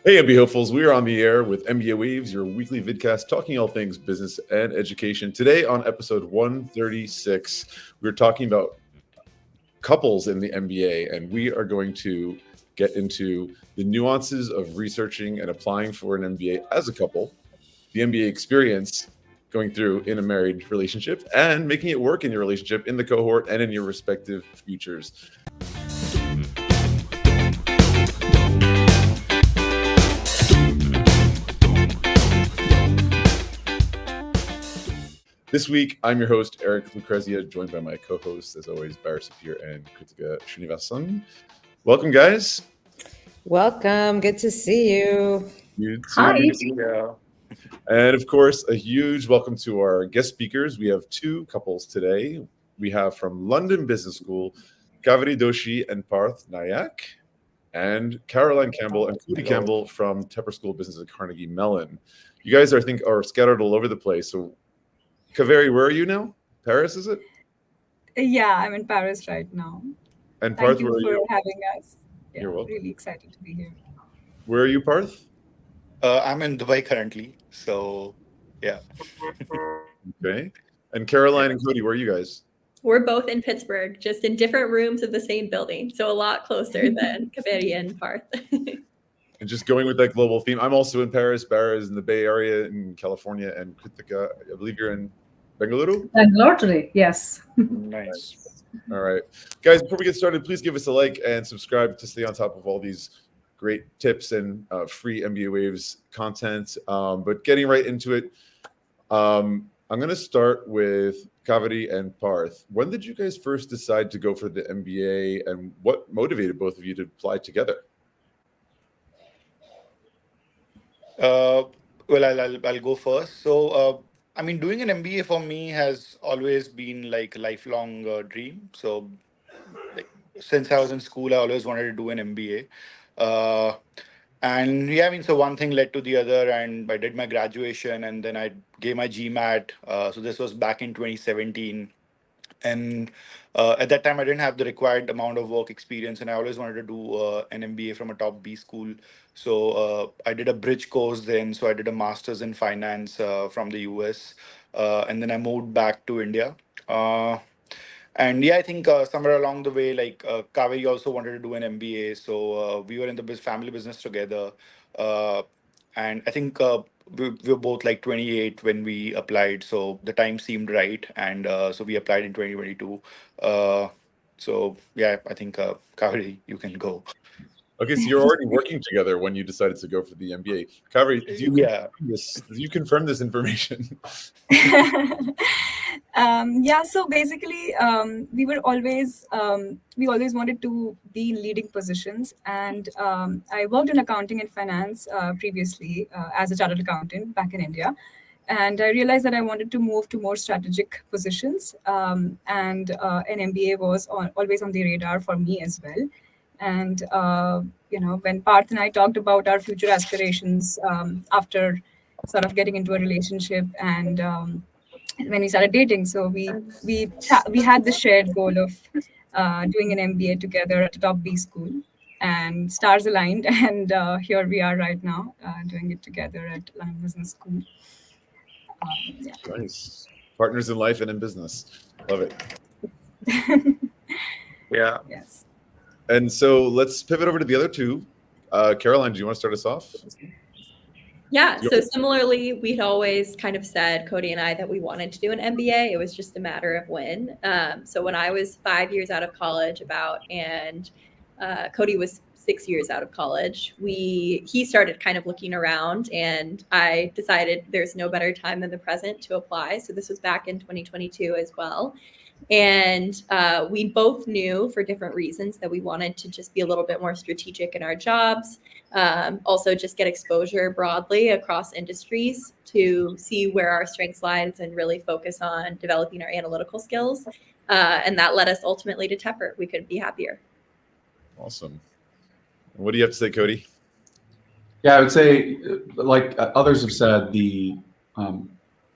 Hey, MBA hopefuls, we are on the air with MBA Waves, your weekly vidcast talking all things business and education. Today on episode 136, we're talking about couples in the MBA, and we are going to get into the nuances of researching and applying for an MBA as a couple, the MBA experience going through in a married relationship, and making it work in your relationship, in the cohort, and in your respective futures. This week, I'm your host, Eric Lucrezia, joined by my co-hosts, as always, Bara Sapir and Krithika Srinivasan. Welcome, guys. Welcome. Good to see you. Hi. And of course, a huge welcome to our guest speakers. We have two couples today. We have from London Business School, Kaveri, Doshi, and Parth, Nayak, and Caroline Campbell and Cody Campbell from Tepper School of Business at Carnegie Mellon. You guys are scattered all over the place. So Kaveri, where are you now? Paris, is it? Yeah, I'm in Paris right now. And Parth, Thank you for having us. Yeah, You're welcome. Really excited to be here. Where are you, Parth? I'm in Dubai currently, so yeah. Okay. And Caroline and Cody, where are you guys? We're both in Pittsburgh, just in different rooms of the same building, so a lot closer than Kaveri and Parth. And just going with that global theme, I'm also in Paris. Bara is in the Bay Area in California, and Krithika, I believe you're in Bengaluru? Bangalore today, yes. Nice. All right. Guys, before we get started, please give us a like and subscribe to stay on top of all these great tips and free MBA Waves content. But getting right into it, I'm going to start with Kaveri and Parth. When did you guys first decide to go for the MBA, and what motivated both of you to apply together? Well, I'll go first. So, doing an MBA for me has always been like a lifelong dream. So, like, since I was in school, I always wanted to do an MBA. So one thing led to the other, and I did my graduation, and then I gave my GMAT. So this was back in 2017. And at that time, I didn't have the required amount of work experience, and I always wanted to do an MBA from a top B school. So I did a bridge course then. So I did a master's in finance from the US, and then I moved back to India. I think somewhere along the way, like Kaveri also wanted to do an MBA. So we were in the family business together. And I think we were both like 28 when we applied. So the time seemed right. And so we applied in 2022. I think Kaveri, you can go. Okay, so you're already working together when you decided to go for the MBA. Kaveri, do you confirm this information? So basically, we always wanted to be in leading positions, and I worked in accounting and finance previously as a chartered accountant back in India, and I realized that I wanted to move to more strategic positions, and an MBA was always on the radar for me as well. And when Parth and I talked about our future aspirations after sort of getting into a relationship and when we started dating, so we had the shared goal of doing an MBA together at a top B school, and stars aligned, and here we are right now doing it together at London Business School. Nice. Partners in life and in business. Love it. Yeah. Yes. And so let's pivot over to the other two. Caroline, do you want to start us off? Yeah, so similarly, we'd always kind of said, Cody and I, that we wanted to do an MBA. It was just a matter of when. So when I was 5 years out of college and Cody was 6 years out of college, he started kind of looking around, and I decided there's no better time than the present to apply. So this was back in 2022 as well. And we both knew for different reasons that we wanted to just be a little bit more strategic in our jobs. Also just get exposure broadly across industries to see where our strengths lies and really focus on developing our analytical skills. And that led us ultimately to Tepper. We couldn't be happier. Awesome. What do you have to say, Cody? Yeah, I would say, like others have said,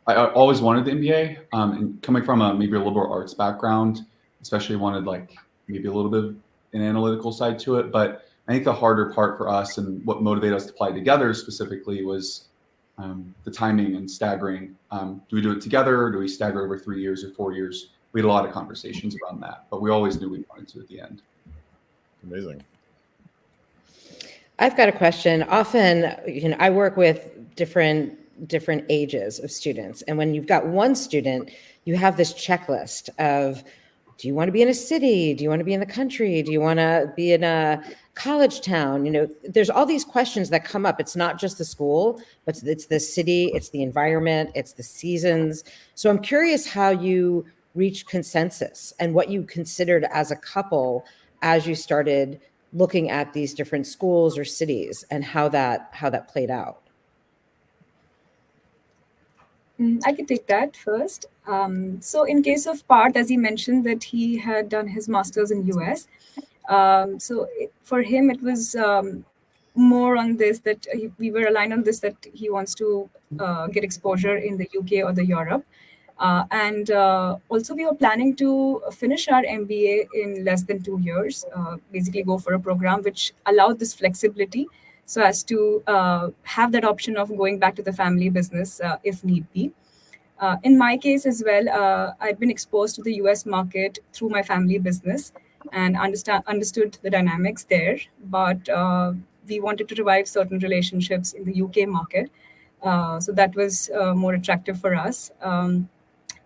I always wanted the MBA, and coming from maybe a liberal arts background, especially wanted like maybe a little bit of an analytical side to it. But I think the harder part for us and what motivated us to apply together specifically was the timing and staggering. Do we do it together? Do we stagger over 3 years or 4 years? We had a lot of conversations around that, but we always knew we wanted to at the end. Amazing. I've got a question. Often, I work with different ages of students, and when you've got one student, you have this checklist of, do you want to be in a city? Do you want to be in the country? Do you want to be in a college town? There's all these questions that come up. It's not just the school, but it's the city, it's the environment, it's the seasons. So I'm curious how you reached consensus and what you considered as a couple as you started looking at these different schools or cities, and how that played out. I could take that first. So in case of Parth, as he mentioned that he had done his master's in US. For him, it was more on this, that we were aligned on this, that he wants to get exposure in the UK or the Europe. Also we were planning to finish our MBA in less than 2 years, basically go for a program which allowed this flexibility so as to have that option of going back to the family business if need be. In my case as well, I'd been exposed to the US market through my family business and understood the dynamics there, but we wanted to revive certain relationships in the UK market. So that was more attractive for us.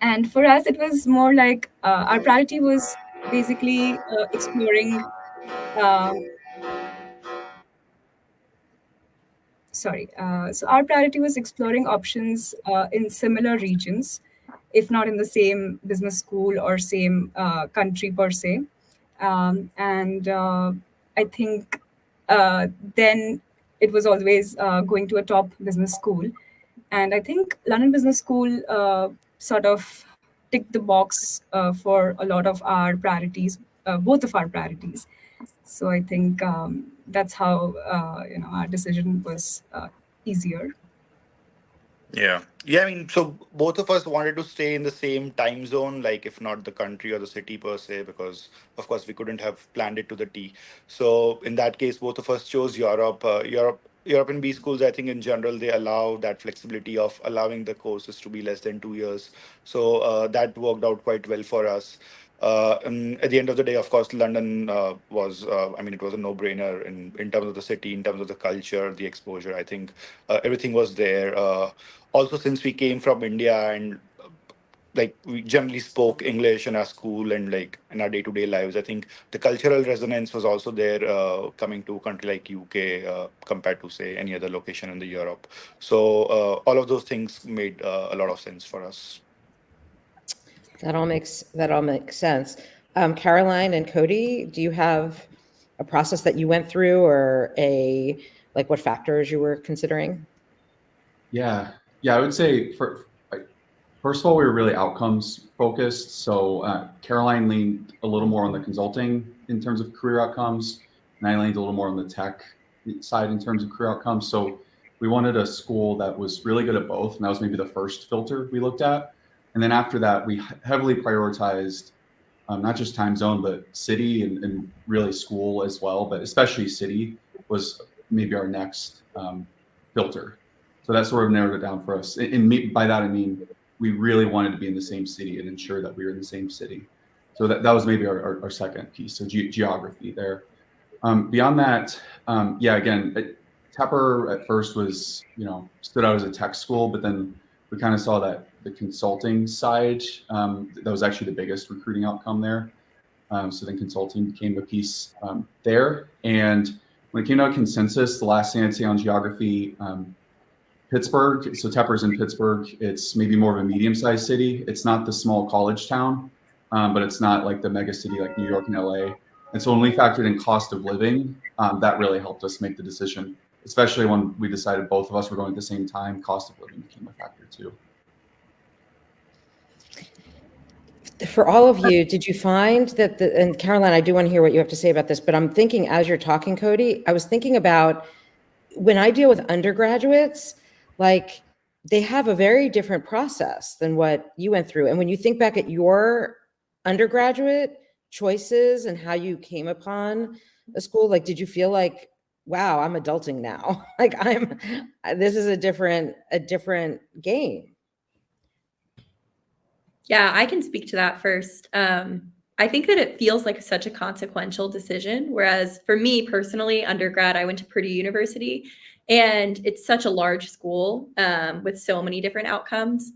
And for us, it was more like our priority was basically exploring. So our priority was exploring options in similar regions, if not in the same business school or same country per se. I think then it was always going to a top business school. And I think London Business School sort of ticked the box for a lot of our priorities, both of our priorities. So I think that's how our decision was easier. Yeah. Yeah, I mean, so both of us wanted to stay in the same time zone, like if not the country or the city per se, because of course we couldn't have planned it to the T. So in that case, both of us chose Europe. European B schools, I think in general, they allow that flexibility of allowing the courses to be less than 2 years. So that worked out quite well for us. And at the end of the day, of course, London was, it was a no-brainer in terms of the city, in terms of the culture, the exposure. I think everything was there. Also, since we came from India and we generally spoke English in our school and in our day-to-day lives, I think the cultural resonance was also there coming to a country like UK compared to, say, any other location in the Europe. So all of those things made a lot of sense for us. That all makes sense. Caroline and Cody, do you have a process that you went through, or what factors you were considering? Yeah, I would say first of all, we were really outcomes focused. So Caroline leaned a little more on the consulting in terms of career outcomes, and I leaned a little more on the tech side in terms of career outcomes. So we wanted a school that was really good at both, and that was maybe the first filter we looked at. And then after that, we heavily prioritized not just time zone, but city and really school as well, but especially city was maybe our next filter. So that sort of narrowed it down for us. And by that, I mean, we really wanted to be in the same city and ensure that we were in the same city. So that was maybe our second piece, so geography there. Beyond that, again, Tepper at first was, stood out as a tech school, but then we kind of saw that the consulting side, that was actually the biggest recruiting outcome there. So then consulting became a piece there. And when it came to consensus, the last thing I'd say on geography, Pittsburgh, so Tepper's in Pittsburgh, it's maybe more of a medium-sized city. It's not the small college town, but it's not like the mega city like New York and LA. And so when we factored in cost of living, that really helped us make the decision, especially when we decided both of us were going at the same time. Cost of living became a factor too. For all of you, did you find that and Caroline, I do want to hear what you have to say about this, but I'm thinking as you're talking, Cody, I was thinking about when I deal with undergraduates, they have a very different process than what you went through. And when you think back at your undergraduate choices and how you came upon a school? Like, did you feel like, wow, I'm adulting now? Like this is a different game. Yeah, I can speak to that first. I think that it feels like such a consequential decision. Whereas for me personally, undergrad, I went to Purdue University, and it's such a large school with so many different outcomes.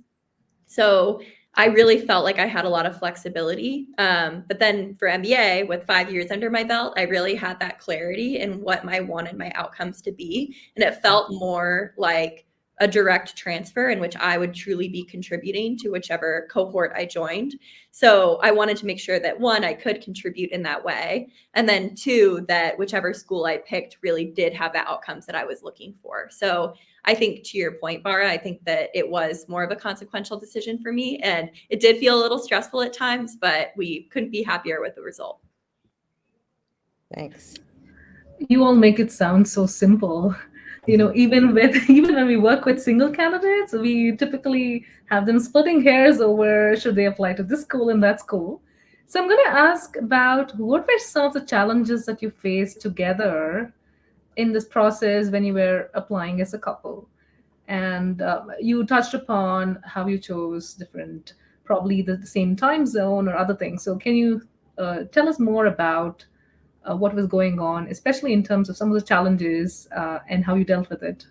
So I really felt like I had a lot of flexibility. But then for MBA, with 5 years under my belt, I really had that clarity in what I wanted my outcomes to be. And it felt more like a direct transfer in which I would truly be contributing to whichever cohort I joined. So I wanted to make sure that, one, I could contribute in that way. And then two, that whichever school I picked really did have the outcomes that I was looking for. So I think, to your point, Bara, I think that it was more of a consequential decision for me. And it did feel a little stressful at times, but we couldn't be happier with the result. Thanks. You all make it sound so simple. Even when we work with single candidates, we typically have them splitting hairs over should they apply to this school and that school. So I'm going to ask about what were some of the challenges that you faced together in this process when you were applying as a couple. And you touched upon how you chose different, probably the same time zone or other things. So can you tell us more about what was going on, especially in terms of some of the challenges and how you dealt with it?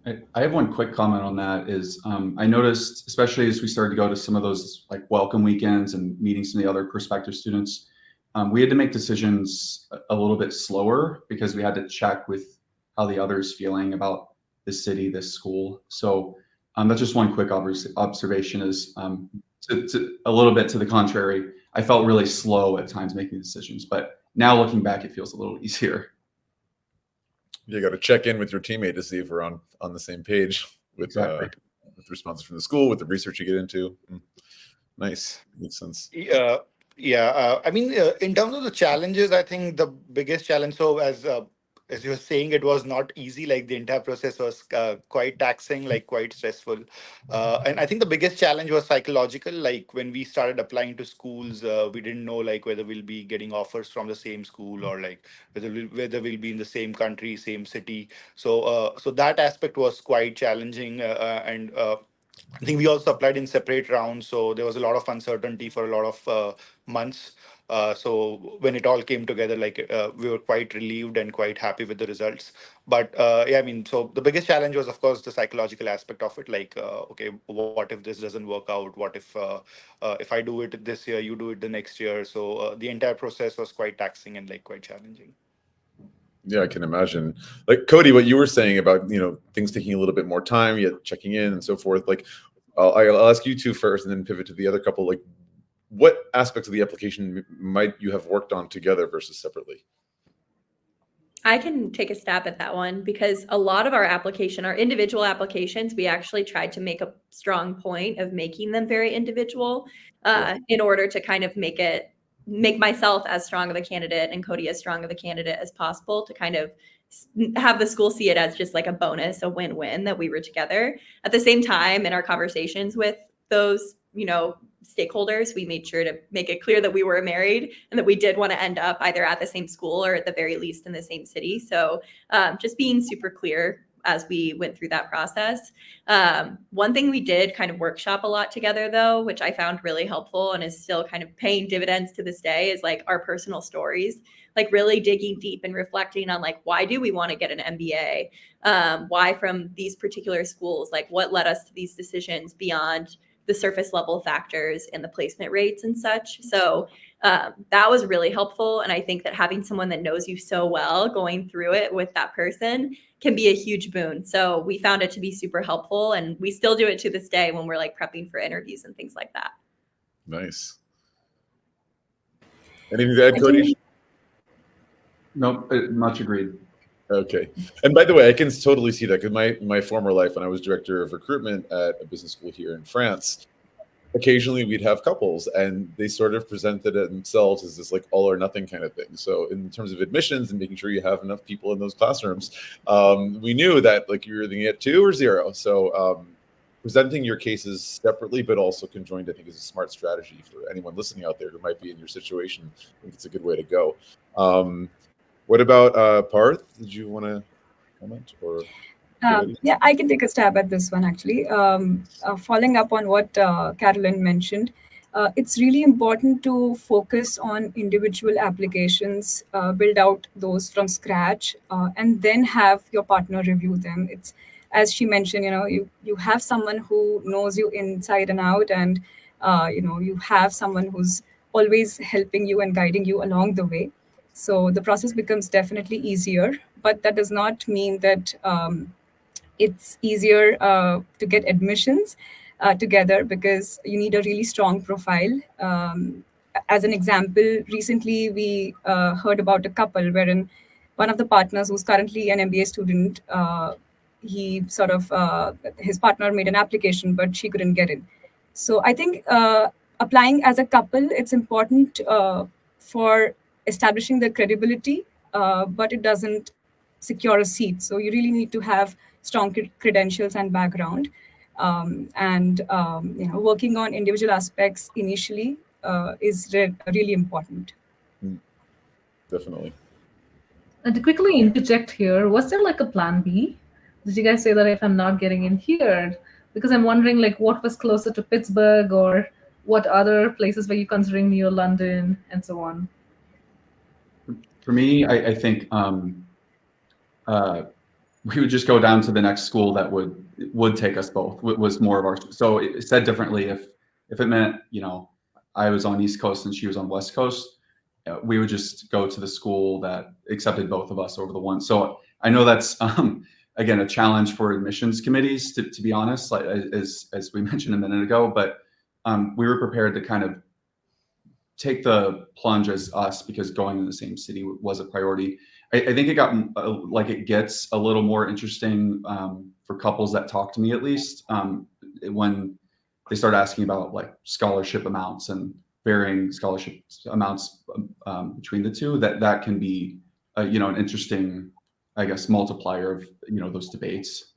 I have one quick comment on that is I noticed, especially as we started to go to some of those like welcome weekends and meeting some of the other prospective students, we had to make decisions a little bit slower because we had to check with how the others feeling about this city, this school. So that's just one quick observation is to a little bit to the contrary. I felt really slow at times making decisions, but now looking back, it feels a little easier. You got to check in with your teammate to see if we're on the same page with with responses from the school, with the research you get into. Nice, makes sense. Yeah. I mean, in terms of the challenges, I think the biggest challenge. So as you were saying, it was not easy. Like the entire process was quite taxing, like quite stressful. And I think the biggest challenge was psychological. Like when we started applying to schools, we didn't know like whether we'll be getting offers from the same school or like whether we'll be in the same country, same city. So that aspect was quite challenging. And I think we also applied in separate rounds, so there was a lot of uncertainty for a lot of months. So when it all came together, we were quite relieved and quite happy with the results. But yeah, I mean, so the biggest challenge was, of course, the psychological aspect of it. Like, okay, what if this doesn't work out? What if I do it this year, you do it the next year? So the entire process was quite taxing and like quite challenging. Yeah, I can imagine. Like Cody, what you were saying about things taking a little bit more time, yet checking in and so forth. Like, I'll ask you two first, and then pivot to the other couple. Like, what aspects of the application might you have worked on together versus separately? I can take a stab at that one because a lot of our individual applications, we actually tried to make a strong point of making them very individual in order to kind of make myself as strong of a candidate and Cody as strong of a candidate as possible to kind of have the school see it as just like a bonus, a win-win that we were together. At the same time, in our conversations with those, stakeholders, we made sure to make it clear that we were married and that we did want to end up either at the same school or at the very least in the same city. So just being super clear as we went through that process. One thing we did kind of workshop a lot together though, which I found really helpful and is still kind of paying dividends to this day, is like our personal stories, like really digging deep and reflecting on like, why do we want to get an MBA? Why from these particular schools? Like what led us to these decisions beyond the surface level factors and the placement rates and such. So that was really helpful. And I think that having someone that knows you so well going through it with that person can be a huge boon. So we found it to be super helpful, and we still do it to this day when we're like prepping for interviews and things like that. Nice. Anything to add, Cody? Nope, much agreed. Okay. And by the way, I can totally see that because my former life, when I was director of recruitment at a business school here in France, occasionally we'd have couples and they sort of presented it themselves as this like all or nothing kind of thing. So in terms of admissions and making sure you have enough people in those classrooms, we knew that like you were either going to get 2 or 0. So presenting your cases separately, but also conjoined, I think, is a smart strategy for anyone listening out there who might be in your situation. I think it's a good way to go. What about Parth? Did you want to comment or? Yeah, I can take a stab at this one actually. Following up on what Carolyn mentioned, it's really important to focus on individual applications, build out those from scratch, and then have your partner review them. It's, as she mentioned, you have someone who knows you inside and out, and you have someone who's always helping you and guiding you along the way. So the process becomes definitely easier, but that does not mean that it's easier to get admissions together, because you need a really strong profile. As an example, recently we heard about a couple wherein one of the partners, who's currently an MBA student, he sort of his partner made an application, but she couldn't get in. So I think applying as a couple, it's important for establishing the credibility, but it doesn't secure a seat. So you really need to have strong credentials and background, working on individual aspects initially is really important. Definitely. And to quickly interject here, was there like a plan B? Did you guys say that if I'm not getting in here, because I'm wondering like what was closer to Pittsburgh, or what other places were you considering near London and so on? For me, I think we would just go down to the next school that would take us both. Was more of our, so it said differently, if it meant, I was on East Coast and she was on West Coast, we would just go to the school that accepted both of us over the one. So I know that's again a challenge for admissions committees, to be honest, like, as we mentioned a minute ago, but we were prepared to kind of take the plunge as us, because going in the same city was a priority. I think it got it gets a little more interesting for couples that talk to me, at least when they start asking about like scholarship amounts and varying scholarship amounts between the two. That can be an interesting, I guess, multiplier of those debates.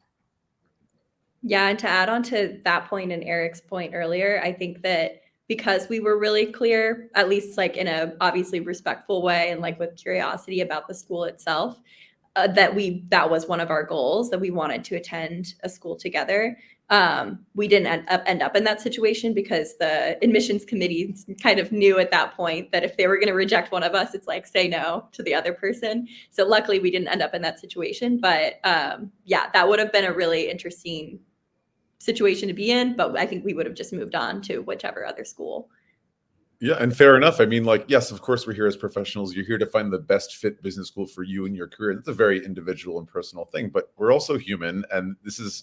Yeah, and to add on to that point and Eric's point earlier, I think that because we were really clear, at least like in a obviously respectful way and like with curiosity about the school itself, that was one of our goals, that we wanted to attend a school together. We didn't end up in that situation because the admissions committee kind of knew at that point that if they were going to reject one of us, it's like say no to the other person. So luckily we didn't end up in that situation. But yeah, that would have been a really interesting situation to be in, but I think we would have just moved on to whichever other school. Yeah, and fair enough. I mean, like, yes, of course, we're here as professionals. You're here to find the best fit business school for you and your career. That's a very individual and personal thing, but we're also human. And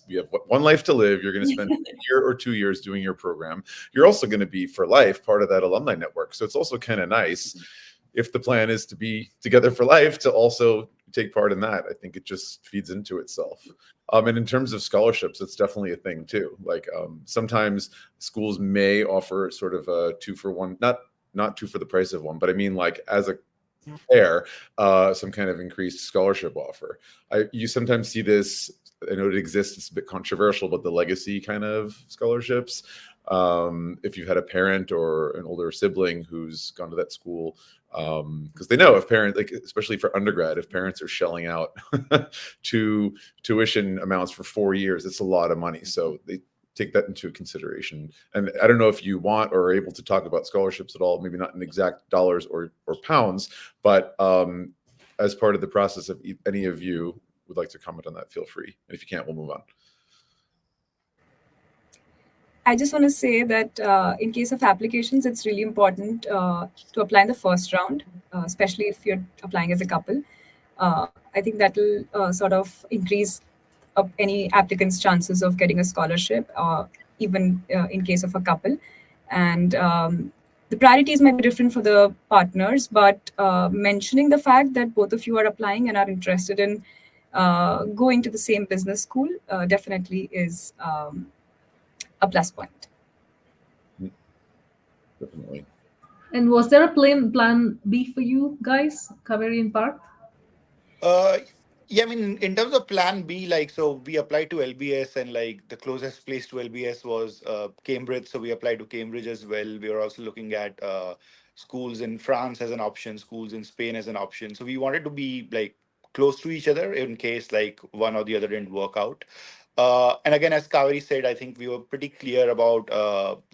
we have one life to live. You're going to spend a year or 2 years doing your program. You're also going to be for life part of that alumni network. So it's also kind of nice, if the plan is to be together for life, to also take part in that. I think it just feeds into itself. And in terms of scholarships, it's definitely a thing too. Like sometimes schools may offer sort of a 2-for-1, not 2 for the price of 1, but I mean like as a pair, some kind of increased scholarship offer. You sometimes see this. I know it exists. It's a bit controversial, but the legacy kind of scholarships. If you've had a parent or an older sibling who's gone to that school, because they know if parents, like especially for undergrad, if parents are shelling out to tuition amounts for 4 years, it's a lot of money. So they take that into consideration. And I don't know if you want or are able to talk about scholarships at all, maybe not in exact dollars or pounds, but as part of the process, if any of you would like to comment on that, feel free. And if you can't, we'll move on. I just want to say that in case of applications, it's really important to apply in the first round, especially if you're applying as a couple. I think that will sort of increase any applicant's chances of getting a scholarship, even in case of a couple. And the priorities might be different for the partners, but mentioning the fact that both of you are applying and are interested in going to the same business school definitely is a plus point. Definitely. And was there a plan B for you guys, Kaveri and Parth? Yeah, I mean, in terms of plan B, like, so we applied to LBS, and like the closest place to LBS was Cambridge. So we applied to Cambridge as well. We were also looking at schools in France as an option, schools in Spain as an option. So we wanted to be like close to each other in case like one or the other didn't work out. And again, as Kaveri said, I think we were pretty clear about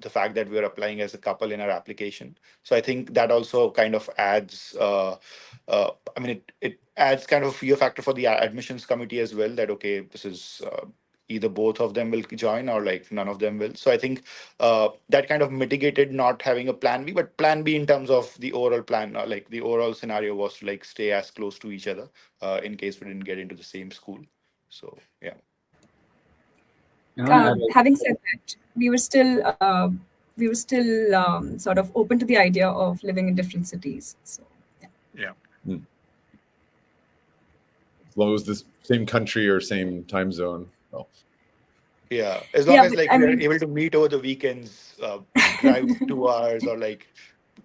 the fact that we were applying as a couple in our application. So I think that also kind of adds. I mean, it adds kind of a fear factor for the admissions committee as well. That okay, this is either both of them will join or like none of them will. So I think that kind of mitigated not having a plan B, but plan B in terms of the overall plan, like the overall scenario was to like stay as close to each other in case we didn't get into the same school. So yeah. Having said that, we were still sort of open to the idea of living in different cities. So yeah. As long as the same country or same time zone. Well. Yeah, as long as like we're able to meet over the weekends, drive 2 hours or like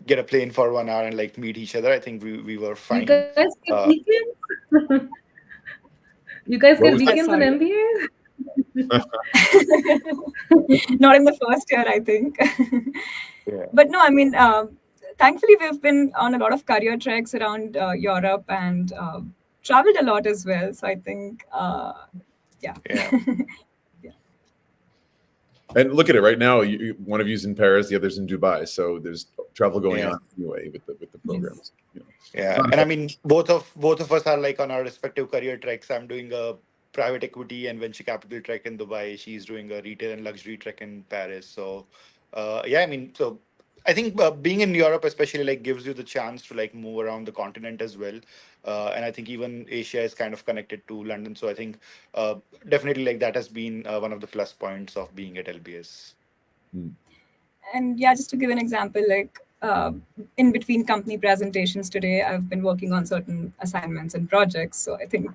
get a plane for 1 hour and like meet each other, I think we were fine. You guys get weekends? You guys get weekends in MBA? Not in the first year, I think. Yeah. But no, I mean, thankfully we've been on a lot of career treks around Europe and traveled a lot as well. So I think, yeah. And look at it right now. One of you's in Paris, the other's in Dubai. So there's travel going on anyway with the programs. Yes. Yeah, and I mean, both of us are like on our respective career treks. I'm doing a private equity and venture capital trek in Dubai. She's doing a retail and luxury trek in Paris. So, yeah, I mean, so I think being in Europe especially like gives you the chance to like move around the continent as well. And I think even Asia is kind of connected to London. So I think definitely like that has been one of the plus points of being at LBS. And yeah, just to give an example, like in between company presentations today, I've been working on certain assignments and projects. So I think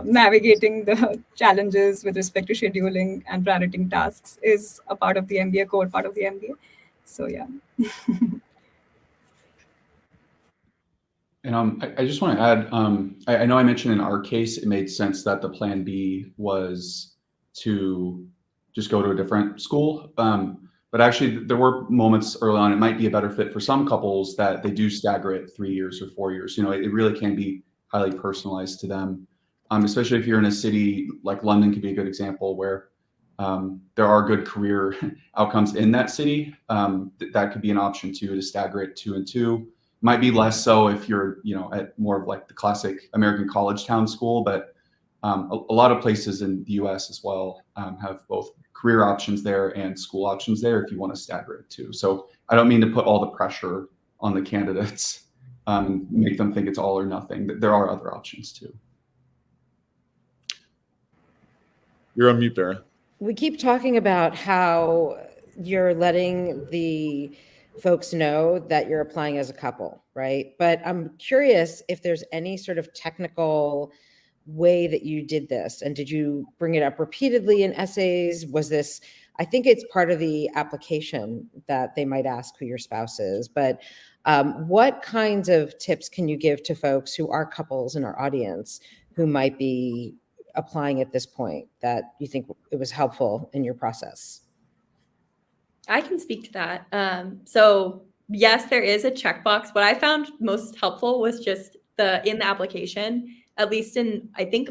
navigating the challenges with respect to scheduling and prioritizing tasks is a part of the MBA, core part of the MBA. So yeah. And I just want to add, I know I mentioned in our case, it made sense that the plan B was to just go to a different school. But actually, there were moments early on, it might be a better fit for some couples that they do stagger it 3 years or 4 years. You know, it really can be highly personalized to them, especially if you're in a city like London could be a good example where there are good career outcomes in that city. That could be an option too, to stagger it 2 and 2. Might be less so if you're, you know, at more of like the classic American college town school, but a lot of places in the US as well have both career options there and school options there if you want to stagger it too. So I don't mean to put all the pressure on the candidates and make them think it's all or nothing. There are other options too. You're on mute, Bara. We keep talking about how you're letting the folks know that you're applying as a couple, right? But I'm curious if there's any sort of technical way that you did this, and did you bring it up repeatedly in essays? Was this, I think it's part of the application that they might ask who your spouse is, but what kinds of tips can you give to folks who are couples in our audience who might be applying at this point that you think it was helpful in your process? I can speak to that. So yes, there is a checkbox. What I found most helpful was just in the application, at least in, I think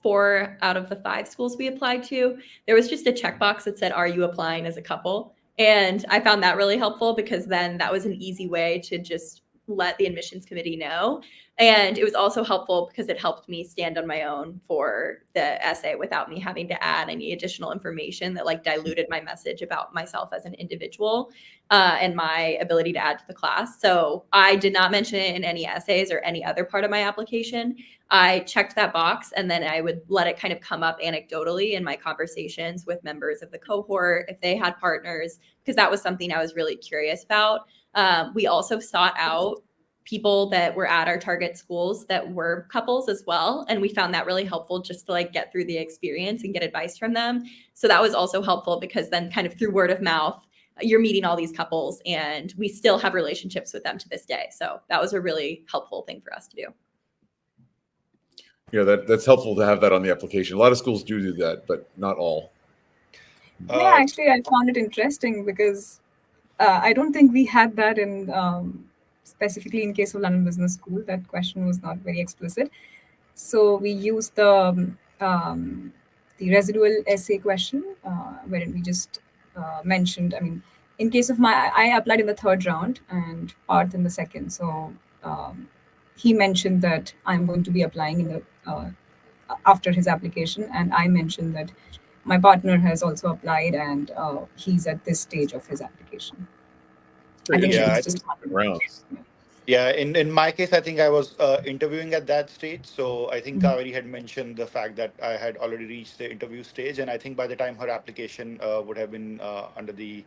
4 out of the 5 schools we applied to, there was just a checkbox that said, are you applying as a couple? And I found that really helpful because then that was an easy way to just let the admissions committee know. And it was also helpful because it helped me stand on my own for the essay without me having to add any additional information that like diluted my message about myself as an individual and my ability to add to the class. So I did not mention it in any essays or any other part of my application. I checked that box and then I would let it kind of come up anecdotally in my conversations with members of the cohort if they had partners, because that was something I was really curious about. We also sought out people that were at our target schools that were couples as well. And we found that really helpful just to like get through the experience and get advice from them. So that was also helpful because then kind of through word of mouth, you're meeting all these couples and we still have relationships with them to this day. So that was a really helpful thing for us to do. that's helpful to have that on the application. A lot of schools do that, but not all. Yeah, actually, I found it interesting because I don't think we had that in specifically in case of London Business School. That question was not very explicit. So we used the residual essay question, wherein we just mentioned. I mean, in case of I applied in the third round and Parth in the second. So he mentioned that I'm going to be applying in the after his application, and I mentioned that my partner has also applied and he's at this stage of his application. I think it's just rounds. Yeah, in my case, I think I was interviewing at that stage. So I think Kaveri had mentioned the fact that I had already reached the interview stage. And I think by the time her application would have been under the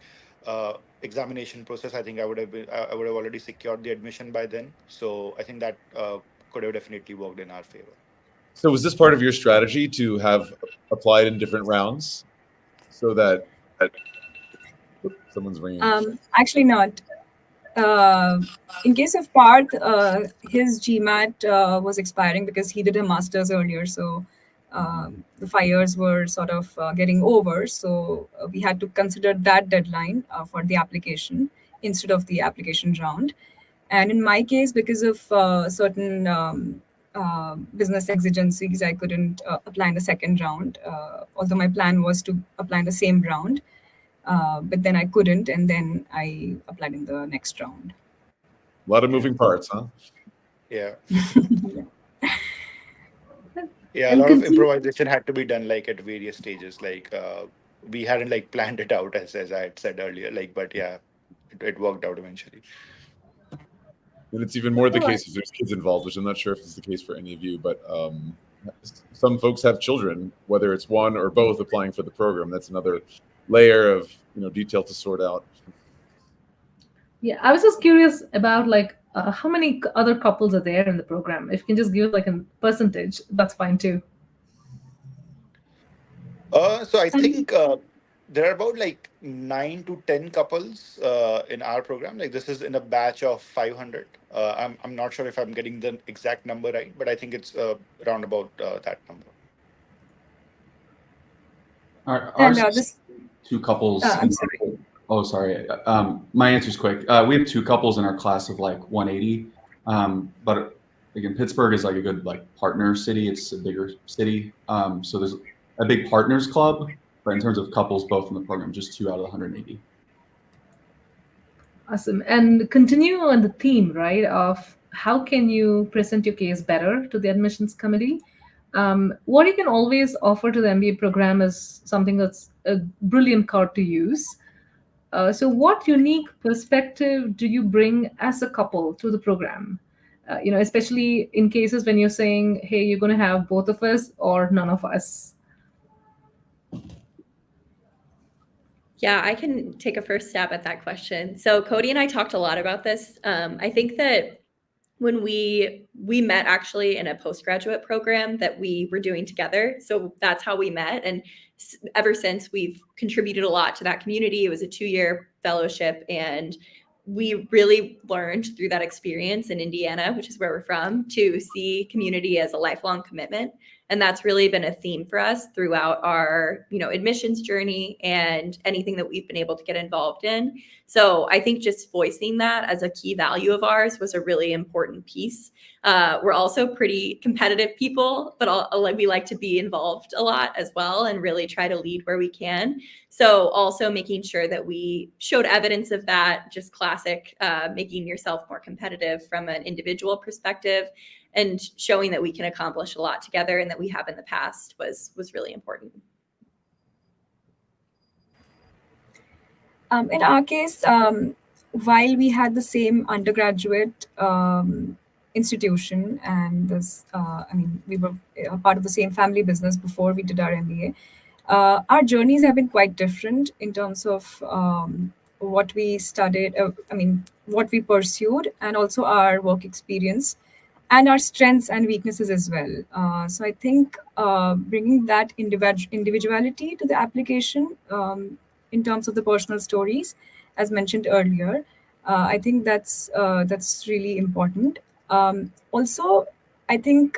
examination process, I think I would have already secured the admission by then. So I think that could have definitely worked in our favor. So was this part of your strategy to have applied in different rounds so that someone's ringing? Actually not. In case of Parth, his GMAT was expiring because he did a master's earlier. So the 5 years were sort of getting over. So we had to consider that deadline for the application instead of the application round. And in my case, because of certain business exigencies, I couldn't apply in the second round, although my plan was to apply in the same round. But then I couldn't, and then I applied in the next round. A lot of moving parts, huh? Yeah. Yeah, a lot of improvisation had to be done like at various stages. Like we hadn't like planned it out as I had said earlier. Like, but yeah, it worked out eventually. And it's even more the case if there's kids involved, which I'm not sure if it's the case for any of you, but some folks have children, whether it's one or both applying for the program. That's another layer of detail to sort out. Yeah, I was just curious about like how many other couples are there in the program. If you can just give like a percentage, that's fine too. So I think there are about like 9 to 10 couples in our program. Like this is in a batch of 500. I'm not sure if I'm getting the exact number right, but I think it's around about that number. Ours two couples. I'm sorry. Oh, sorry. My answer's quick. We have 2 couples in our class of like 180. But again, Pittsburgh is like a good like partner city. It's a bigger city. So there's a big partners club, but in terms of couples, both in the program, just 2 out of the 180. Awesome. And continue on the theme, right, of how can you present your case better to the admissions committee? What you can always offer to the MBA program is something that's a brilliant card to use. So what unique perspective do you bring as a couple to the program? Especially in cases when you're saying, hey, you're going to have both of us or none of us. Yeah, I can take a first stab at that question. So Cody and I talked a lot about this. I think that when we met actually in a postgraduate program that we were doing together. So that's how we met. And ever since, we've contributed a lot to that community. It was a 2-year fellowship, and we really learned through that experience in Indiana, which is where we're from, to see community as a lifelong commitment. And that's really been a theme for us throughout our, admissions journey and anything that we've been able to get involved in. So I think just voicing that as a key value of ours was a really important piece. We're also pretty competitive people, but we like to be involved a lot as well and really try to lead where we can. So also making sure that we showed evidence of that, just classic, making yourself more competitive from an individual perspective, and showing that we can accomplish a lot together and that we have in the past was really important. In our case, while we had the same undergraduate institution and this, we were a part of the same family business before we did our MBA. Our journeys have been quite different in terms of what we studied, what we pursued, and also our work experience and our strengths and weaknesses as well. So I think bringing that individuality to the application in terms of the personal stories, as mentioned earlier, I think that's really important. Also, I think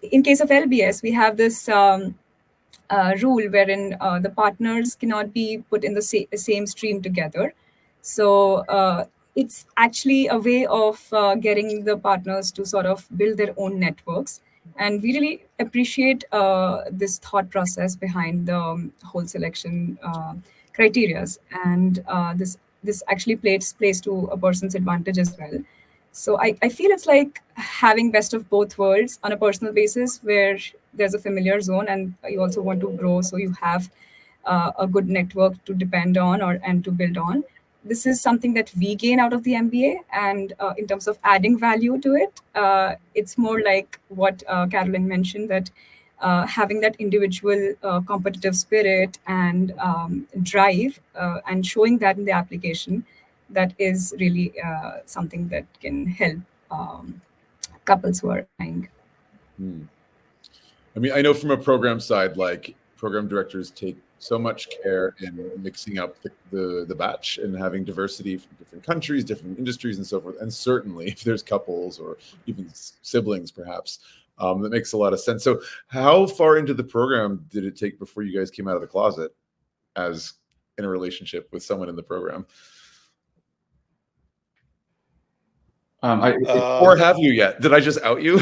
in case of LBS, we have this rule wherein the partners cannot be put in the same stream together. So it's actually a way of getting the partners to sort of build their own networks. And we really appreciate this thought process behind the whole selection criteria. And this actually plays to a person's advantage as well. So I feel it's like having best of both worlds on a personal basis, where there's a familiar zone and you also want to grow, so you have a good network to depend on and to build on. This is something that we gain out of the MBA, and in terms of adding value to it, it's more like what Carolyn mentioned, that having that individual competitive spirit and drive and showing that in the application, that is really something that can help couples who are trying. I mean, I know from a program side, like program directors take so much care in mixing up the batch and having diversity from different countries, different industries, and so forth. And certainly, if there's couples or even siblings, perhaps, that makes a lot of sense. So, how far into the program did it take before you guys came out of the closet as in a relationship with someone in the program? Or have you yet? Did I just out you?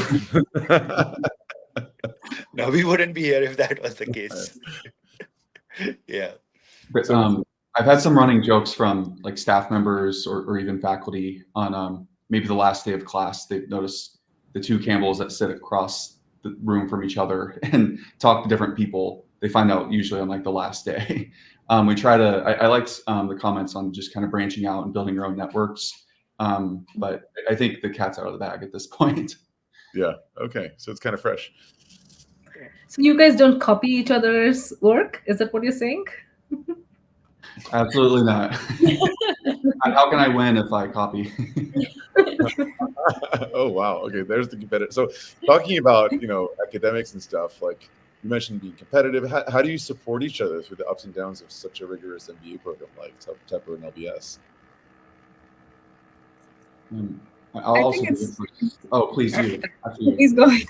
No, we wouldn't be here if that was the case. Yeah. But I've had some running jokes from like staff members or even faculty on maybe the last day of class. They've noticed the two Campbells that sit across the room from each other and talk to different people. They find out usually on like the last day. We try to, I liked the comments on just kind of branching out and building your own networks. But I think the cat's out of the bag at this point. Yeah. Okay. So it's kind of fresh. So you guys don't copy each other's work? Is that what you're saying? Absolutely not. How can I win if I copy? Oh, wow. Okay. There's the competitive. So talking about, academics and stuff, like you mentioned being competitive, how do you support each other through the ups and downs of such a rigorous MBA program like TEPR and LBS? I'll also please do. Please go ahead.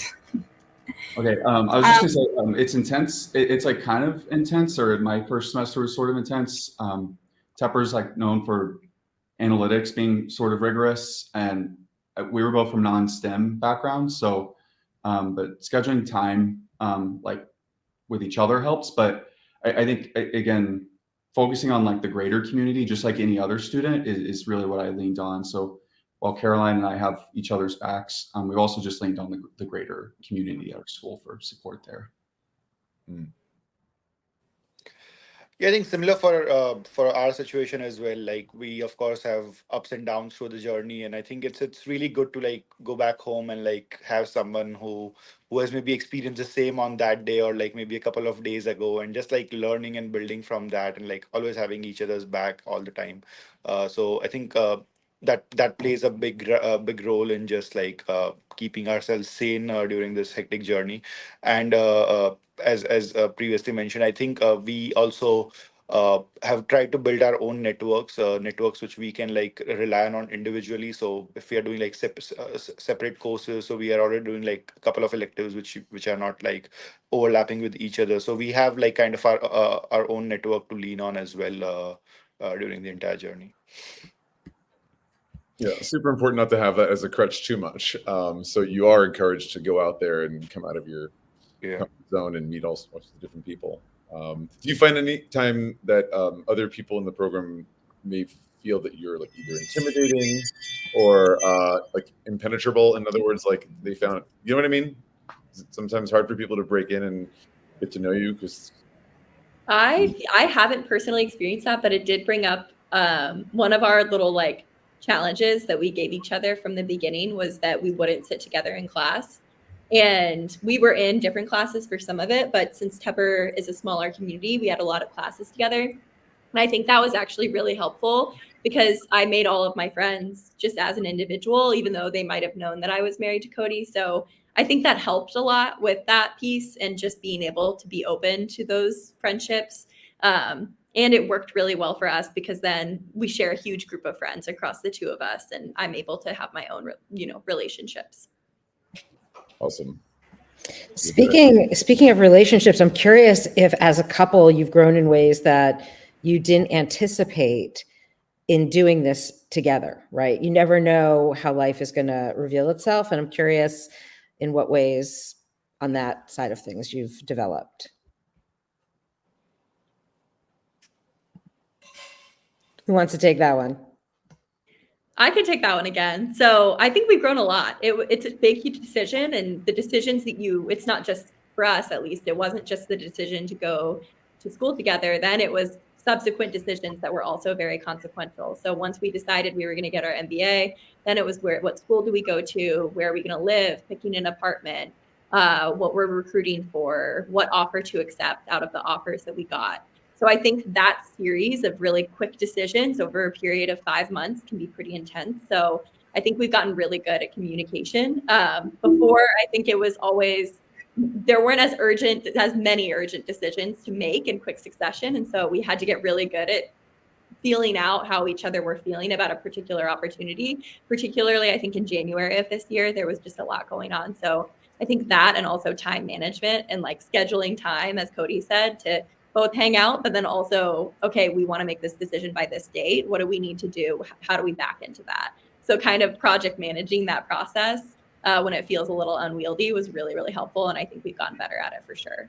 Okay, I was just gonna say it's intense. It's like kind of intense, or my first semester was sort of intense. TEPR's like known for analytics being sort of rigorous, and we were both from non-STEM backgrounds, so but scheduling time like with each other helps. But I think again, focusing on like the greater community, just like any other student, is really what I leaned on. So while Caroline and I have each other's backs, we've also just leaned on the greater community at our school for support there. Yeah, I think similar for our situation as well. Like we of course have ups and downs through the journey, and I think it's really good to like go back home and like have someone who has maybe experienced the same on that day or like maybe a couple of days ago, and just like learning and building from that, and like always having each other's back all the time. So I think that plays a big role in just like keeping ourselves sane during this hectic journey. And as previously mentioned, I think we also have tried to build our own networks which we can like rely on individually. So if we are doing like separate courses, so we are already doing like a couple of electives which are not like overlapping with each other, so we have like kind of our own network to lean on as well during the entire journey. Yeah, super important not to have that as a crutch too much. So you are encouraged to go out there and come out of your comfort zone and meet all sorts of different people. Do you find any time that other people in the program may feel that you're like either intimidating or like impenetrable? In other words, like they found, you know what I mean? Is it sometimes hard for people to break in and get to know you? Because I haven't personally experienced that, but it did bring up one of our little like challenges that we gave each other from the beginning was that we wouldn't sit together in class. And we were in different classes for some of it, but since TEPR is a smaller community, we had a lot of classes together. And I think that was actually really helpful because I made all of my friends just as an individual, even though they might have known that I was married to Cody. So I think that helped a lot with that piece and just being able to be open to those friendships. And it worked really well for us because then we share a huge group of friends across the two of us, and I'm able to have my own, relationships. Awesome. Speaking of relationships, I'm curious if as a couple you've grown in ways that you didn't anticipate in doing this together, right? You never know how life is going to reveal itself. And I'm curious in what ways on that side of things you've developed. Who wants to take that one? I could take that one again. So I think we've grown a lot. It's a big, huge decision, and the decisions that it's not just for us, at least, it wasn't just the decision to go to school together. Then it was subsequent decisions that were also very consequential. So once we decided we were going to get our MBA, then it was what school do we go to? Where are we going to live? Picking an apartment, what we're recruiting for, what offer to accept out of the offers that we got. So I think that series of really quick decisions over a period of 5 months can be pretty intense. So I think we've gotten really good at communication. Before, I think it was always, there weren't as many urgent decisions to make in quick succession. And so we had to get really good at feeling out how each other were feeling about a particular opportunity. Particularly, I think in January of this year, there was just a lot going on. So I think that, and also time management and like scheduling time, as Cody said, to both hang out, but then also, okay, we want to make this decision by this date. What do we need to do? How do we back into that? So kind of project managing that process when it feels a little unwieldy was really, really helpful. And I think we've gotten better at it for sure.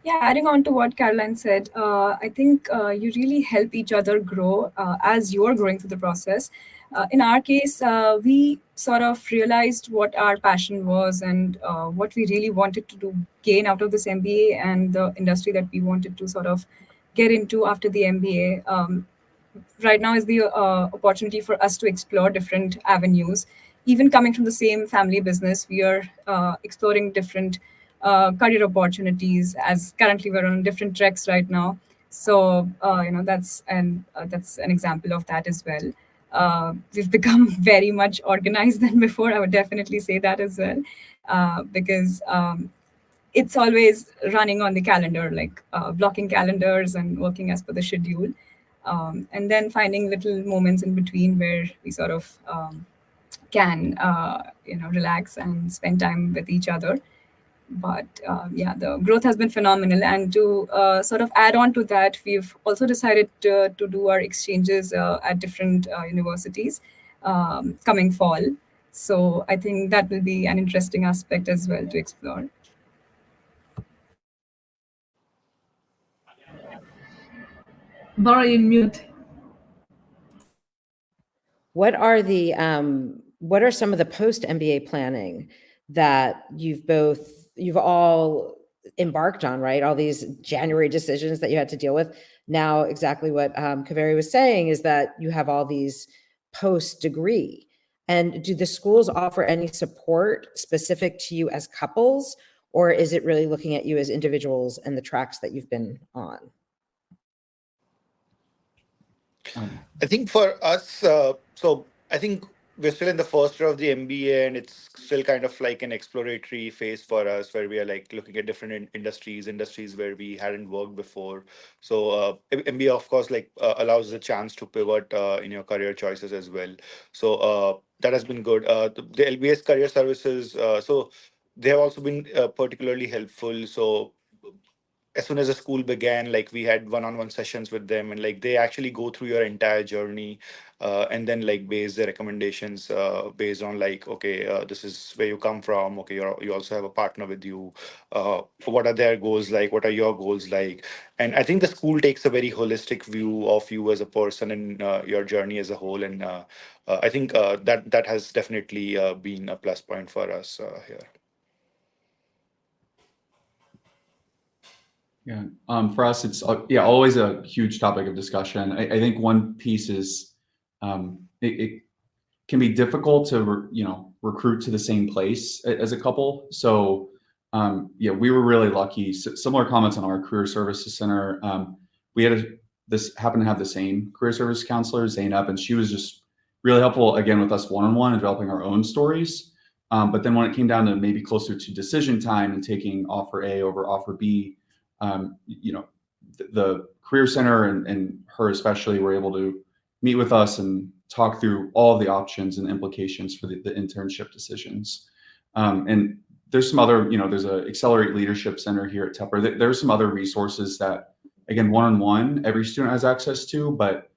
Yeah, adding on to what Caroline said, I think you really help each other grow as you are growing through the process. In our case, we sort of realized what our passion was and what we really wanted to gain out of this MBA and the industry that we wanted to sort of get into after the MBA. Right now is the opportunity for us to explore different avenues. Even coming from the same family business, we are exploring different career opportunities, as currently we're on different tracks right now. So that's an example of that as well. We've become very much organized than before. I would definitely say that as well, because it's always running on the calendar, like blocking calendars and working as per the schedule, and then finding little moments in between where we sort of can relax and spend time with each other. But yeah, the growth has been phenomenal. And to sort of add on to that, we've also decided to do our exchanges at different universities coming fall. So I think that will be an interesting aspect as well to explore. Bara, in mute. What are some of the post MBA planning that you've all embarked on, right? All these January decisions that you had to deal with. Now, exactly what Kaveri was saying is that you have all these post-degree. And do the schools offer any support specific to you as couples, or is it really looking at you as individuals and the tracks that you've been on? I think for us, so I think we're still in the first year of the MBA, and it's still kind of like an exploratory phase for us, where we are like looking at different industries where we hadn't worked before. So MBA, of course, like allows the chance to pivot in your career choices as well. So that has been good. The LBS Career Services, so they have also been particularly helpful. So as soon as the school began, like we had one-on-one sessions with them, and like they actually go through your entire journey, and then like base their recommendations based on like, okay, this is where you come from. Okay, you also have a partner with you. What are their goals like? What are your goals like? And I think the school takes a very holistic view of you as a person and your journey as a whole. And I think that has definitely been a plus point for us here. Yeah, for us, it's always a huge topic of discussion. I think one piece is it can be difficult to recruit to the same place as a couple. So we were really lucky. Similar comments on our career services center. We had this happened to have the same career service counselor, Zainab, and she was just really helpful again with us one-on-one and developing our own stories. But then when it came down to maybe closer to decision time and taking offer A over offer B, the career center and her especially were able to meet with us and talk through all of the options and implications for the internship decisions. And there's some other, there's a Accelerate Leadership Center here at Tepper. There's some other resources that, again, one-on-one, every student has access to, but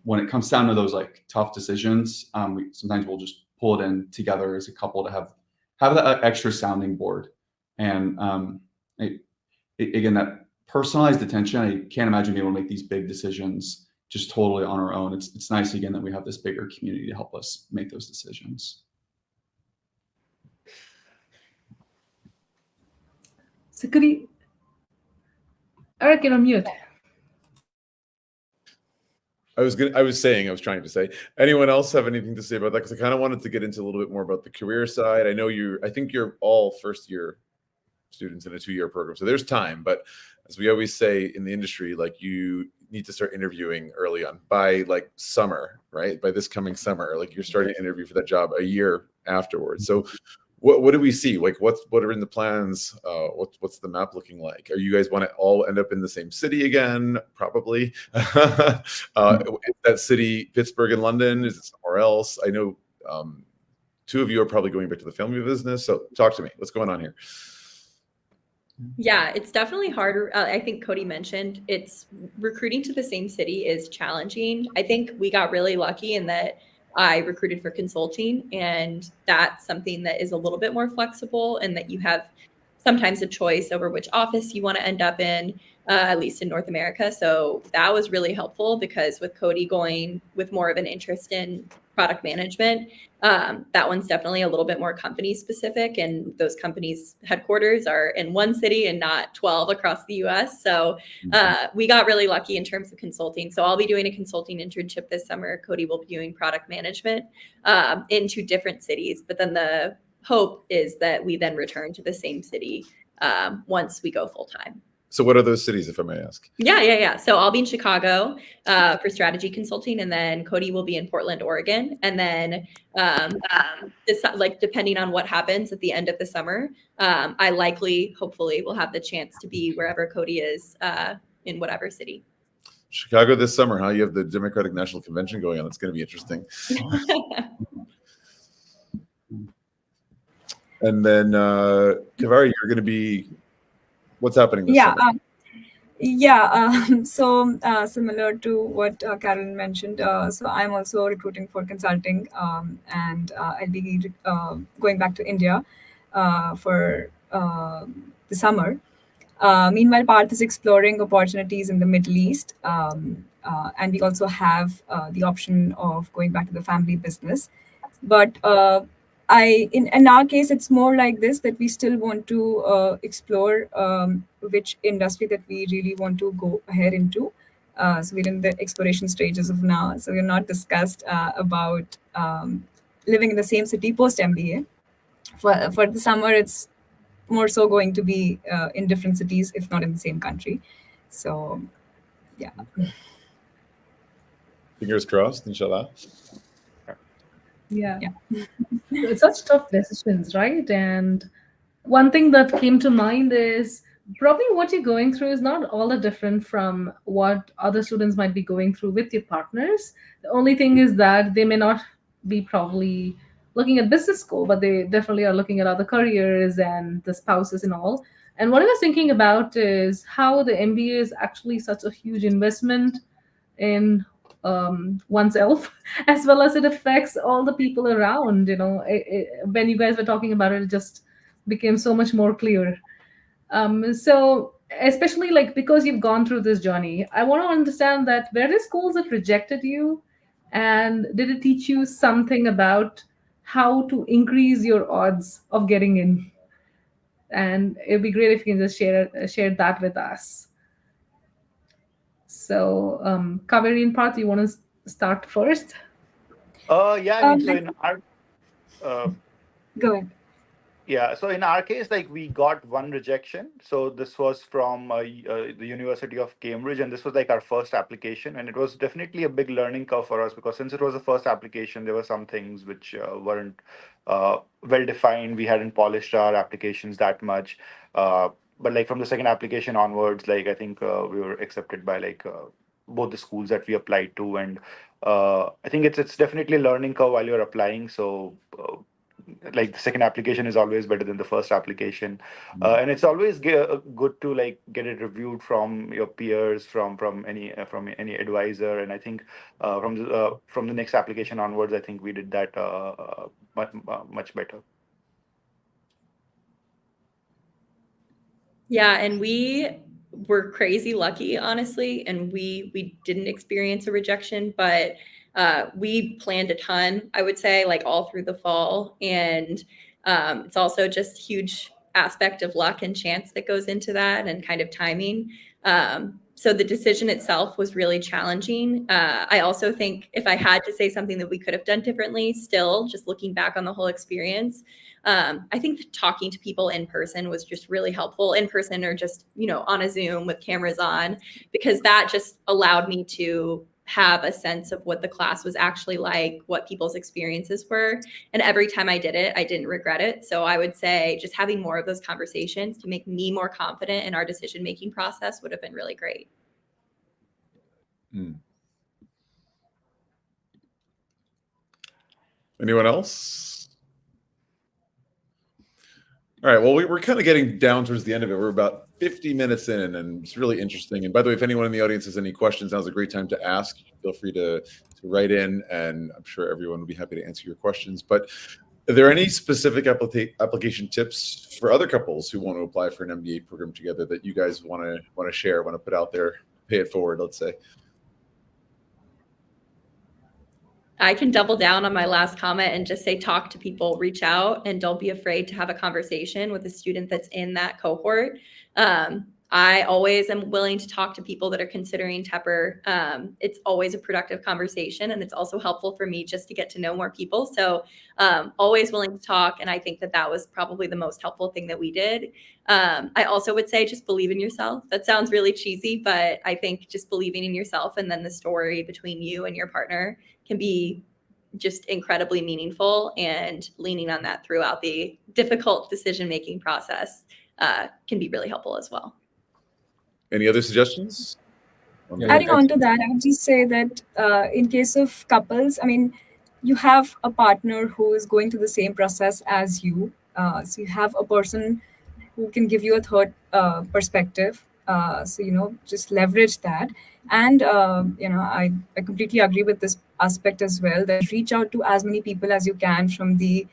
when it comes down to those like tough decisions, sometimes we'll just pull it in together as a couple to have that extra sounding board. And again, that personalized attention, I can't imagine being able to make these big decisions just totally on our own. It's nice, again, that we have this bigger community to help us make those decisions. So could you, Eric, you're on mute. I was trying to say, anyone else have anything to say about that? Because I kind of wanted to get into a little bit more about the career side. I think you're all first year students in a 2-year program, so there's time. But as we always say in the industry, like, you need to start interviewing early on, by like summer, right? By this coming summer, like, you're starting to interview for that job a year afterwards. So what do we see? Like, what are in the plans? What's the map looking like? Are you guys want to all end up in the same city again? Probably. Is that city Pittsburgh and London? Is it somewhere else? I know 2 of you are probably going back to the family business. So talk to me. What's going on here? Yeah, it's definitely harder. I think Cody mentioned it's recruiting to the same city is challenging. I think we got really lucky in that I recruited for consulting, and that's something that is a little bit more flexible, and that you have sometimes a choice over which office you want to end up in, at least in North America. So that was really helpful, because with Cody going with more of an interest in product management, that one's definitely a little bit more company specific, and those companies' headquarters are in one city and not 12 across the US. So we got really lucky in terms of consulting. So I'll be doing a consulting internship this summer. Cody will be doing product management in 2 different cities. But then the hope is that we then return to the same city once we go full time. So what are those cities, if I may ask? Yeah. So I'll be in Chicago for strategy consulting, and then Cody will be in Portland, Oregon. And then depending on what happens at the end of the summer, I hopefully will have the chance to be wherever Cody is in whatever city. Chicago this summer, huh? You have the Democratic National Convention going on. It's going to be interesting. And then, Kaveri, you're going to be, what's happening this summer? So similar to what Carolyn mentioned, so I'm also recruiting for consulting, and I'll be going back to India for the summer. Meanwhile, Parth is exploring opportunities in the Middle East, and we also have the option of going back to the family business. But in our case, it's more like this, that we still want to explore which industry that we really want to go ahead into. So we're in the exploration stages of now. So we're not discussed about living in the same city post MBA. For the summer, it's more so going to be in different cities, if not in the same country. So, yeah. Fingers crossed, inshallah. Yeah. It's such tough decisions, right? And one thing that came to mind is probably what you're going through is not all that different from what other students might be going through with your partners. The only thing is that they may not be probably looking at business school, but they definitely are looking at other careers and the spouses and all. And what I was thinking about is how the MBA is actually such a huge investment in oneself, as well as it affects all the people around. When you guys were talking about it just became so much more clear. So especially because you've gone through this journey, I want to understand that were there schools that rejected you, and did it teach you something about how to increase your odds of getting in? And it'd be great if you can just share that with us. So, Kaveri and Parth, you want to start first? So in our go ahead. Yeah, so in our case, we got one rejection. So this was from the University of Cambridge, and this was our first application, and it was definitely a big learning curve for us, because since it was the first application, there were some things which weren't well defined. We hadn't polished our applications that much, but from the second application onwards, I think we were accepted by both the schools that we applied to, and I think it's definitely a learning curve while you're applying. So like the second application is always better than the first application, and it's always good to like get it reviewed from your peers, from any advisor. And I think from the next application onwards, I think we did that much better. Yeah, and we were crazy lucky, honestly, and we didn't experience a rejection, but we planned a ton, I would say, like all through the fall. And it's also just huge aspect of luck and chance that goes into that, and kind of timing. So the decision itself was really challenging. I also think if I had to say something that we could have done differently, still just looking back on the whole experience, I think talking to people in person was just really helpful, in person or just, on a Zoom with cameras on, because that just allowed me to have a sense of what the class was actually like, what people's experiences were. And every time I did it, I didn't regret it. So I would say just having more of those conversations to make me more confident in our decision-making process would have been really great. Anyone else? All right, well, we're kind of getting down towards the end of it. We're about 50 minutes in, and it's really interesting. And by the way, if anyone in the audience has any questions, now's a great time to ask. Feel free to write in, and I'm sure everyone will be happy to answer your questions. But are there any specific application tips for other couples who want to apply for an MBA program together that you guys want to share, want to put out there, pay it forward, let's say? I can double down on my last comment and just say, talk to people, reach out, and don't be afraid to have a conversation with a student that's in that cohort. I always am willing to talk to people that are considering Tepper. It's always a productive conversation, and it's also helpful for me just to get to know more people. So always willing to talk. And I think that was probably the most helpful thing that we did. I also would say just believe in yourself. That sounds really cheesy, but I think just believing in yourself, and then the story between you and your partner can be just incredibly meaningful, and leaning on that throughout the difficult decision-making process can be really helpful as well. Any other suggestions? Adding on to that, I would just say that in case of couples, I mean, you have a partner who is going through the same process as you. So you have a person who can give you a third perspective. So, just leverage that. And, I completely agree with this aspect as well, that reach out to as many people as you can from the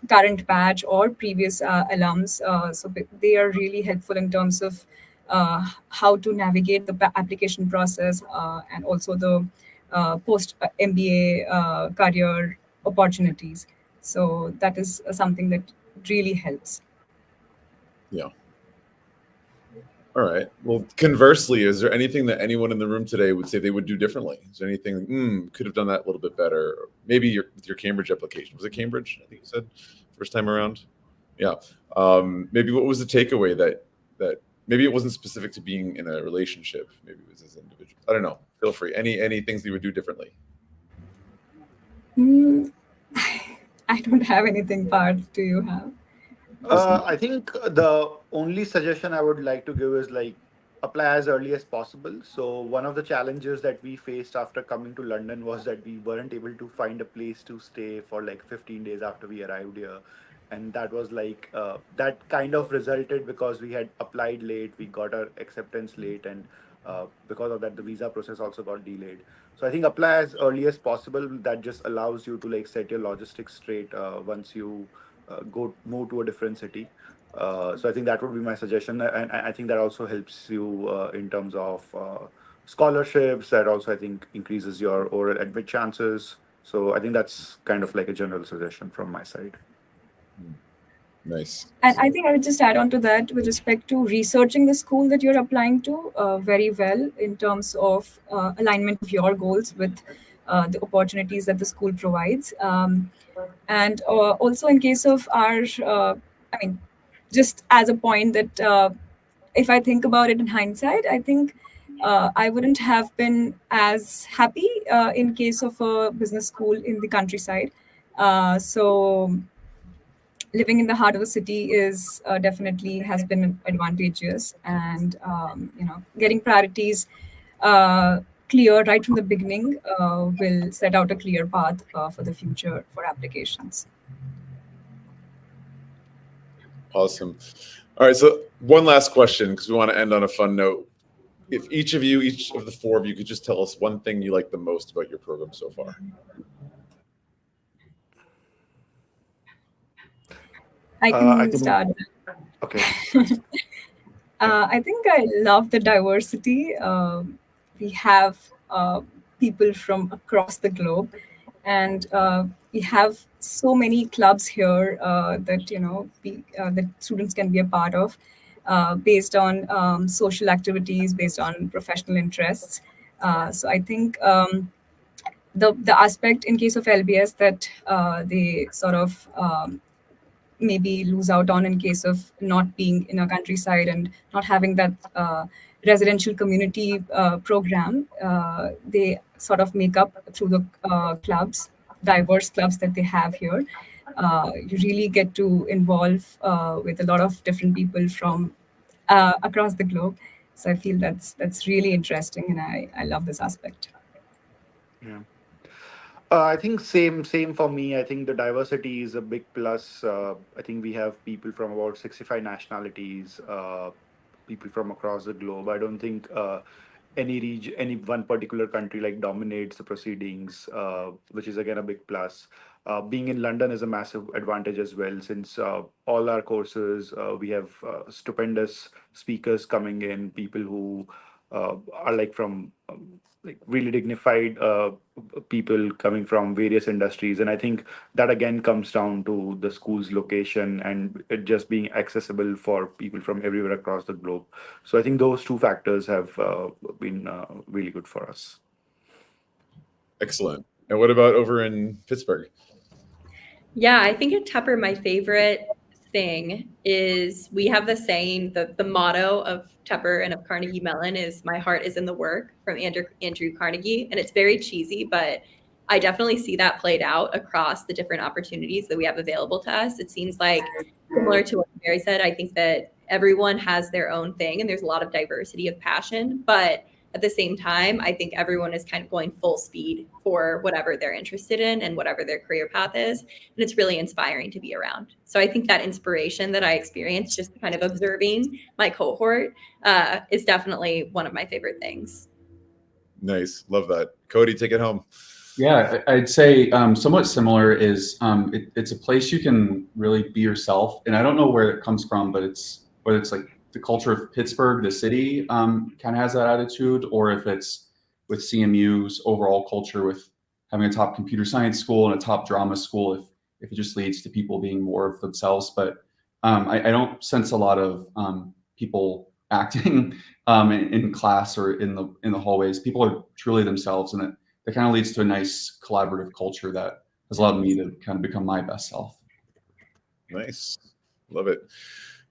current batch or previous alums. So they are really helpful in terms of how to navigate the application process and also the post MBA career opportunities. So that is something that really helps. Yeah. All right. Well, conversely, is there anything that anyone in the room today would say they would do differently? Is there anything, could have done that a little bit better? Maybe with your Cambridge application. Was it Cambridge? I think you said first time around. Yeah. Maybe what was the takeaway that maybe it wasn't specific to being in a relationship. Maybe it was as individuals. I don't know. Feel free. Any things that you would do differently? I don't have anything, Parth. Do you have? I think the only suggestion I would like to give is like apply as early as possible. So one of the challenges that we faced after coming to London was that we weren't able to find a place to stay for like 15 days after we arrived here. And that was like, that kind of resulted because we had applied late, we got our acceptance late, and because of that, the visa process also got delayed. So I think apply as early as possible. That just allows you to like set your logistics straight once you move to a different city. So I think that would be my suggestion, and I think that also helps you in terms of scholarships. That also I think increases your overall admit chances. So I think that's kind of like a general suggestion from my side. Nice. And I think I would just add on to that with respect to researching the school that you're applying to very well in terms of alignment of your goals with the opportunities that the school provides. And also in case of our, just as a point that if I think about it in hindsight, I think I wouldn't have been as happy in case of a business school in the countryside. So living in the heart of the city is definitely has been advantageous, and getting priorities clear right from the beginning will set out a clear path for the future for applications. Awesome. All right, so one last question, because we want to end on a fun note. If each of the four of you could just tell us one thing you like the most about your program so far. I can think- start. Okay. I think I love the diversity. We have people from across the globe, and we have so many clubs here that that students can be a part of, based on social activities, based on professional interests. So I think the aspect in case of LBS that they sort of maybe lose out on in case of not being in a countryside and not having that residential community program, they sort of make up through the diverse clubs that they have here. You really get to involve with a lot of different people from across the globe. So I feel that's really interesting, and I love this aspect. Yeah. I think same for me. I think the diversity is a big plus. I think we have people from about 65 nationalities, people from across the globe. I don't think any one particular country like dominates the proceedings, which is again a big plus. Being in London is a massive advantage as well, since all our courses we have stupendous speakers coming in, people who are like from like really dignified people coming from various industries, and I think that again comes down to the school's location and it just being accessible for people from everywhere across the globe. So I think those two factors have been really good for us. Excellent. And what about over in Pittsburgh? Yeah, I think at Tupper, my favorite thing is we have the saying, the motto of Tupper and of Carnegie Mellon is "My heart is in the work," from Andrew Carnegie. And it's very cheesy, but I definitely see that played out across the different opportunities that we have available to us. It seems like, similar to what Mary said, I think that everyone has their own thing and there's a lot of diversity of passion, but at the same time, I think everyone is kind of going full speed for whatever they're interested in and whatever their career path is. And it's really inspiring to be around. So I think that inspiration that I experienced just kind of observing my cohort is definitely one of my favorite things. Nice. Love that. Cody, take it home. Yeah, I'd say somewhat similar is it's a place you can really be yourself. And I don't know where it comes from, but whether it's like the culture of Pittsburgh, the city kind of has that attitude, or if it's with CMU's overall culture with having a top computer science school and a top drama school, if it just leads to people being more of themselves. But I don't sense a lot of people acting in class or in the hallways. People are truly themselves, and it kind of leads to a nice collaborative culture that has allowed me to kind of become my best self. Nice. Love it.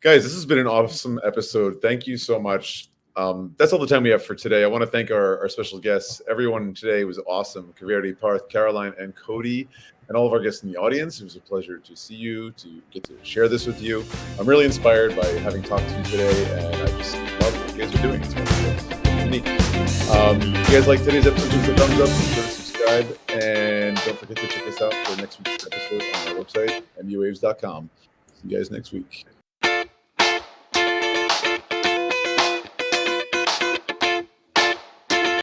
Guys, this has been an awesome episode. Thank you so much. That's all the time we have for today. I want to thank our special guests. Everyone today was awesome. Kaveri, Parth, Caroline, and Cody, and all of our guests in the audience. It was a pleasure to see you, to get to share this with you. I'm really inspired by having talked to you today, and I just love what you guys are doing. It's wonderful. It's unique. If you guys like today's episode, give us a thumbs up, be sure to subscribe, and don't forget to check us out for next week's episode on our website, mbawaves.com. See you guys next week.